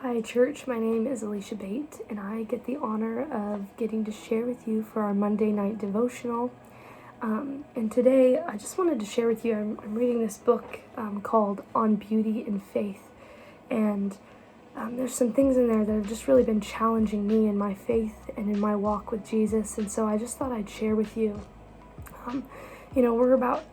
Hi, church. My name is Alicia Bate, and I get the honor of getting to share with you for our Monday night devotional. And today, I just wanted to share with you, I'm reading this book called On Beauty and Faith. And there's some things in there that have just really been challenging me in my faith and in my walk with Jesus. And so I just thought I'd share with you. We're about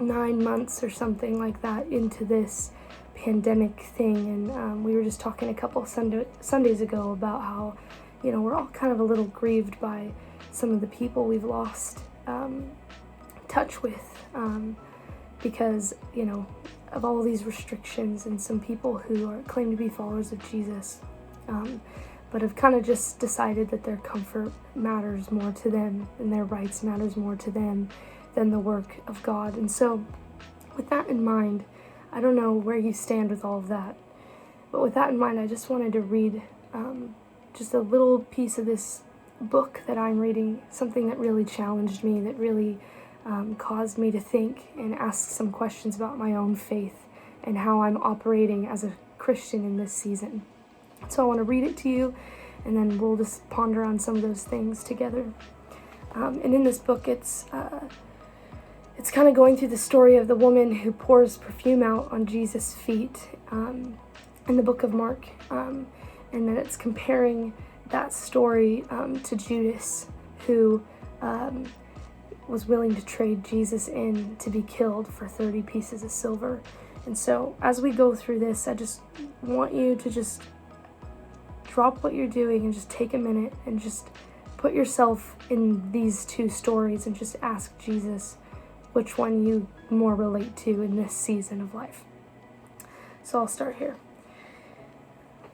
9 months or something like that into this pandemic thing, and we were just talking a couple Sundays ago about how we're all kind of a little grieved by some of the people we've lost touch with because of all these restrictions, and some people who claim to be followers of Jesus but have kind of just decided that their comfort matters more to them and their rights matters more to them than the work of God. And so with that in mind, I don't know where you stand with all of that, but with that in mind, I just wanted to read just a little piece of this book that I'm reading, something that really challenged me, that really caused me to think and ask some questions about my own faith and how I'm operating as a Christian in this season. So I want to read it to you, and then we'll just ponder on some of those things together. And in this book, it's kind of going through the story of the woman who pours perfume out on Jesus' feet in the book of Mark. And then it's comparing that story to Judas, who was willing to trade Jesus in to be killed for 30 pieces of silver. And so as we go through this, I just want you to just drop what you're doing and just take a minute and just put yourself in these two stories and just ask Jesus which one you more relate to in this season of life. So I'll start here.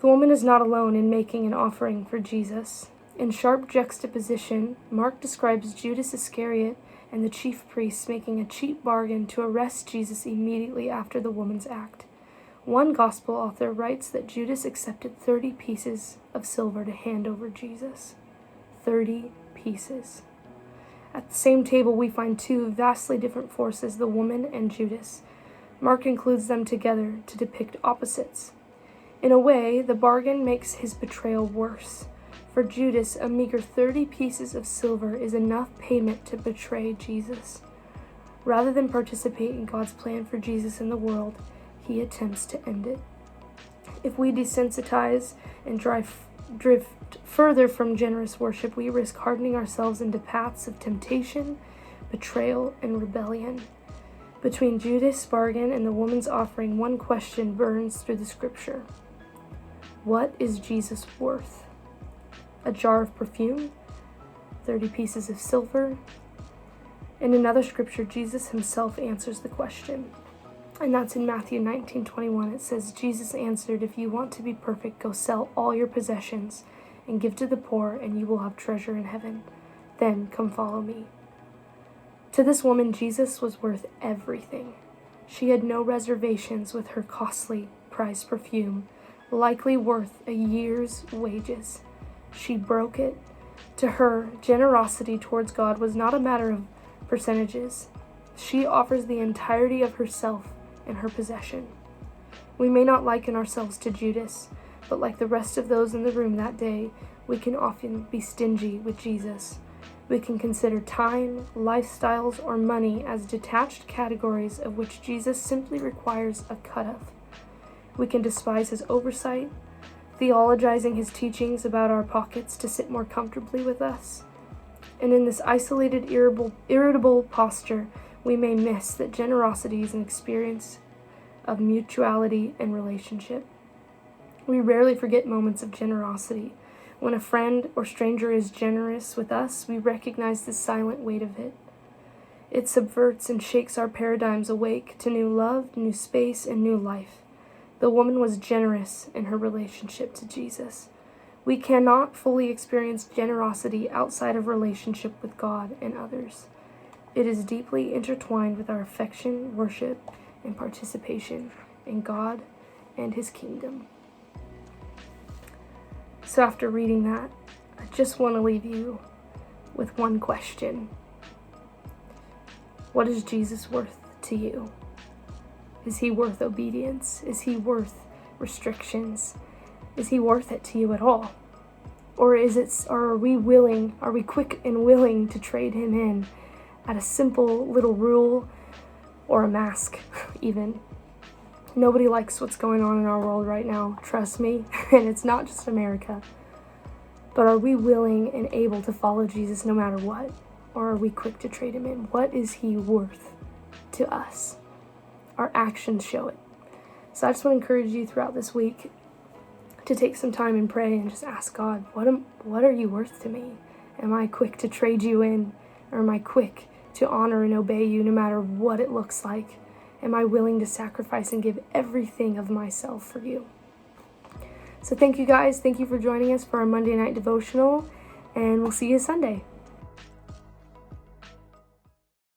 The woman is not alone in making an offering for Jesus. In sharp juxtaposition, Mark describes Judas Iscariot and the chief priests making a cheap bargain to arrest Jesus immediately after the woman's act. One gospel author writes that Judas accepted 30 pieces of silver to hand over Jesus. 30 pieces. At the same table, we find two vastly different forces, the woman and Judas. Mark includes them together to depict opposites. In a way, the bargain makes his betrayal worse. For Judas, a meager 30 pieces of silver is enough payment to betray Jesus. Rather than participate in God's plan for Jesus in the world, he attempts to end it. If we desensitize and drift further from generous worship, we risk hardening ourselves into paths of temptation, betrayal, and rebellion. Between Judas' bargain and the woman's offering, one question burns through the scripture. What is Jesus worth? A jar of perfume? 30 pieces of silver? In another scripture, Jesus himself answers the question. And that's in Matthew 19:21. It says, Jesus answered, "If you want to be perfect, go sell all your possessions and give to the poor, and you will have treasure in heaven. Then come follow me." To this woman, Jesus was worth everything. She had no reservations with her costly, prized perfume, likely worth a year's wages. She broke it. To her, generosity towards God was not a matter of percentages. She offers the entirety of herself and her possession. We may not liken ourselves to Judas, but like the rest of those in the room that day, we can often be stingy with Jesus. We can consider time, lifestyles, or money as detached categories of which Jesus simply requires a cut of. We can despise his oversight, theologizing his teachings about our pockets to sit more comfortably with us. And in this isolated, irritable posture, we may miss that generosity is an experience of mutuality and relationship. We rarely forget moments of generosity. When a friend or stranger is generous with us, we recognize the silent weight of it. It subverts and shakes our paradigms awake to new love, new space, and new life. The woman was generous in her relationship to Jesus. We cannot fully experience generosity outside of relationship with God and others. It is deeply intertwined with our affection, worship, and participation in God and his kingdom. So after reading that, I just want to leave you with one question. What is Jesus worth to you? Is he worth obedience? Is he worth restrictions? Is he worth it to you at all? Or are we quick and willing to trade him in at a simple little rule or a mask even? Nobody likes what's going on in our world right now, trust me, and it's not just America. But are we willing and able to follow Jesus no matter what? Or are we quick to trade him in? What is he worth to us? Our actions show it. So I just want to encourage you throughout this week to take some time and pray and just ask God, what are you worth to me? Am I quick to trade you in? Or am I quick to honor and obey you no matter what it looks like? Am I willing to sacrifice and give everything of myself for you? So thank you guys. Thank you for joining us for our Monday night devotional, and we'll see you Sunday.